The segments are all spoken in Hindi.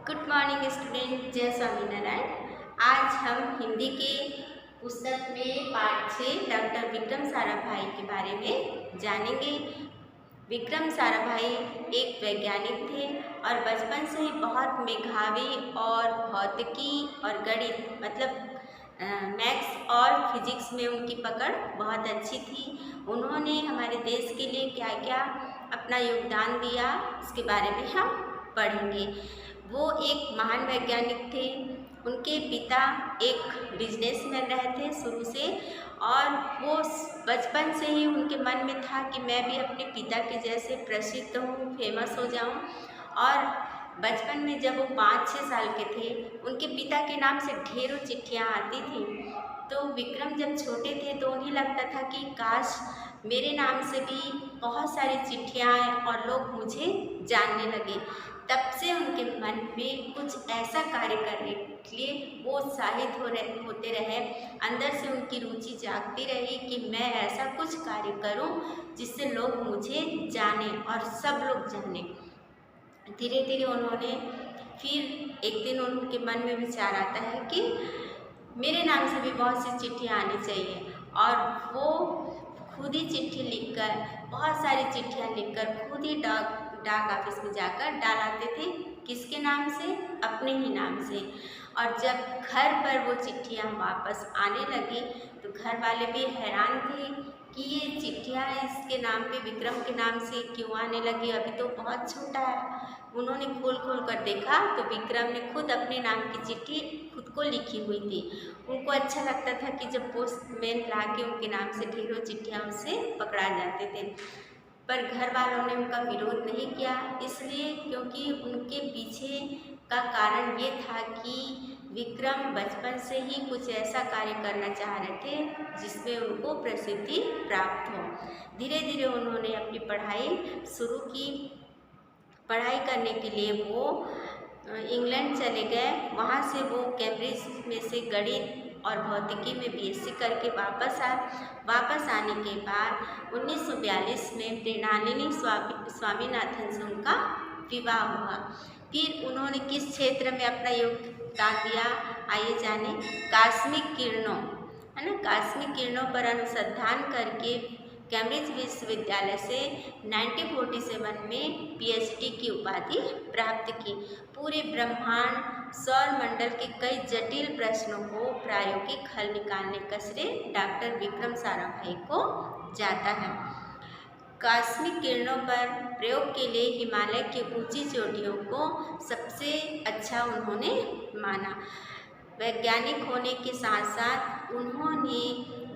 गुड मॉर्निंग स्टूडेंट, जय स्वामीनारायण। आज हम हिंदी के पुस्तक में पाठ 6 डॉक्टर विक्रम साराभाई के बारे में जानेंगे। विक्रम साराभाई एक वैज्ञानिक थे और बचपन से ही बहुत मेधावी और भौतिकी और गणित मैथ्स और फिजिक्स में उनकी पकड़ बहुत अच्छी थी। उन्होंने हमारे देश के लिए क्या क्या अपना योगदान दिया, इसके बारे में हम पढ़ेंगे। वो एक महान वैज्ञानिक थे। उनके पिता एक बिजनेसमैन रहे थे शुरू से, और वो बचपन से ही उनके मन में था कि मैं भी अपने पिता के जैसे प्रसिद्ध हूँ, फेमस हो जाऊँ। और बचपन में जब वो 5-6 साल के थे, उनके पिता के नाम से ढेरों चिट्ठियाँ आती थी। तो विक्रम जब छोटे थे तो उन्हें लगता था कि काश मेरे नाम से भी बहुत सारी चिट्ठियाँ आएँ और लोग मुझे जानने लगे। तब से उनके मन में कुछ ऐसा कार्य करने के लिए वो उत्साहित होते रहे। अंदर से उनकी रुचि जागती रही कि मैं ऐसा कुछ कार्य करूं जिससे लोग मुझे जानें और सब लोग जानें। धीरे धीरे उन्होंने फिर एक दिन उनके मन में विचार आता है कि मेरे नाम से भी बहुत सी चिट्ठियाँ आनी चाहिए, और वो खुद ही चिट्ठी लिखकर, बहुत सारी चिट्ठियाँ लिखकर खुद ही डाक ऑफिस में जाकर डालाते थे। किसके नाम से? अपने ही नाम से। और जब घर पर वो चिट्ठियाँ वापस आने लगी तो घर वाले भी हैरान थे कि ये चिट्ठियाँ इसके नाम पे, विक्रम के नाम से क्यों आने लगी, अभी तो बहुत छोटा है। उन्होंने खोल कर देखा तो विक्रम ने खुद अपने नाम की चिट्ठी खुद को लिखी हुई थी। उनको अच्छा लगता था कि जब पोस्टमैन लाके उनके नाम से ढेरों चिट्ठियाँ उससे पकड़ा जाते थे। पर घर वालों ने उनका विरोध नहीं किया, इसलिए क्योंकि उनके पीछे का कारण ये था कि विक्रम बचपन से ही कुछ ऐसा कार्य करना चाह रहे थे जिसमें उनको प्रसिद्धि प्राप्त हो। धीरे धीरे उन्होंने अपनी पढ़ाई शुरू की। पढ़ाई करने के लिए वो इंग्लैंड चले गए। वहाँ से वो कैम्ब्रिज में से गणित और भौतिकी में बीएससी करके वापस आने के बाद 1942 में मृणालिनी स्वामीनाथन से उनका विवाह हुआ। फिर उन्होंने किस क्षेत्र में अपना योगदान दिया, आइए जाने। कॉस्मिक किरणों, है ना, कॉस्मिक किरणों पर अनुसंधान करके कैम्ब्रिज विश्वविद्यालय से 1947 में पीएचडी की उपाधि प्राप्त की। पूरे ब्रह्मांड, सौर मंडल के कई जटिल प्रश्नों को प्रायोगिक हल निकालने का श्रेय डॉक्टर विक्रम साराभाई को जाता है। कॉस्मिक किरणों पर प्रयोग के लिए हिमालय की ऊंची चोटियों को सबसे अच्छा उन्होंने माना। वैज्ञानिक होने के साथ साथ उन्होंने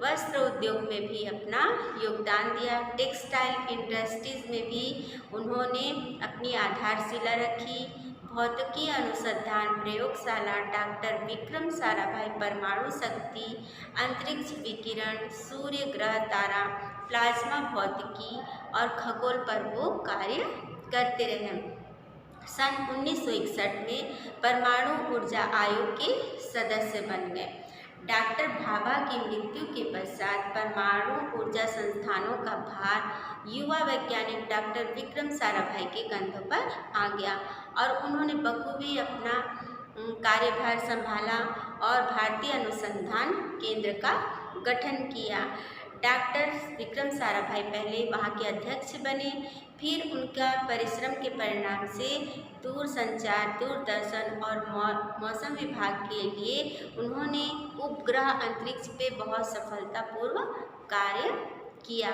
वस्त्र उद्योग में भी अपना योगदान दिया। टेक्सटाइल इंडस्ट्रीज में भी उन्होंने अपनी आधारशिला रखी। भौतिकी अनुसंधान प्रयोगशाला डॉक्टर विक्रम साराभाई परमाणु शक्ति, अंतरिक्ष विकिरण, सूर्य, ग्रह, तारा, प्लाज्मा भौतिकी और खगोल पर वो कार्य करते रहे। सन 1961 में परमाणु ऊर्जा आयोग के सदस्य बन गए। डॉक्टर भाभा की मृत्यु के पश्चात परमाणु ऊर्जा संस्थानों का भार युवा वैज्ञानिक डॉक्टर विक्रम साराभाई के कंधों पर आ गया, और उन्होंने बखूबी अपना कार्यभार संभाला और भारतीय अनुसंधान केंद्र का गठन किया। डॉक्टर विक्रम साराभाई पहले वहाँ के अध्यक्ष बने। फिर उनका परिश्रम के परिणाम से दूरसंचार, दूरदर्शन और मौसम विभाग के लिए उन्होंने उपग्रह अंतरिक्ष पे बहुत सफलतापूर्वक कार्य किया।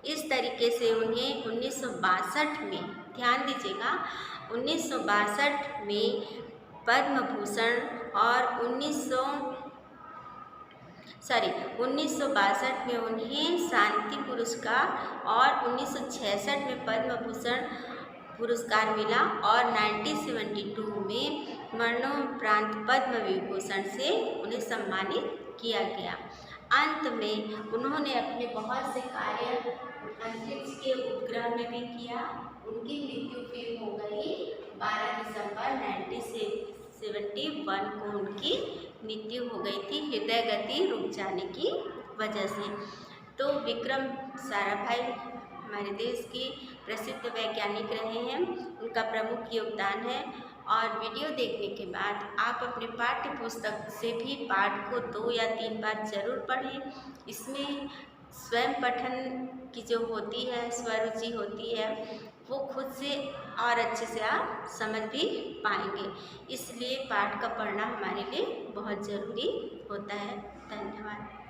इस तरीके से उन्हें 1962 में, ध्यान दीजिएगा, 1962 में पद्म भूषण और 1962 में उन्हें शांति पुरस्कार और 1966 में पद्म भूषण पुरस्कार मिला, और 1972 में मरणोपरांत पद्म विभूषण से उन्हें सम्मानित किया गया। अंत में उन्होंने अपने बहुत से कार्य अंतरिक्ष के उपग्रह में भी किया। उनकी मृत्यु फिर हो गई 12 दिसंबर 1971 को उनकी मृत्यु हो गई थी, हृदय गति रुक जाने की वजह से। तो विक्रम साराभाई हमारे देश के प्रसिद्ध वैज्ञानिक रहे हैं। उनका प्रमुख योगदान है और वीडियो देखने के बाद आप अपने पाठ्य पुस्तक से भी पाठ को 2 या 3 बार ज़रूर पढ़ें। इसमें स्वयं पठन की जो होती है, स्वरुचि होती है, वो खुद से और अच्छे से आप समझ भी पाएंगे। इसलिए पाठ का पढ़ना हमारे लिए बहुत ज़रूरी होता है। धन्यवाद।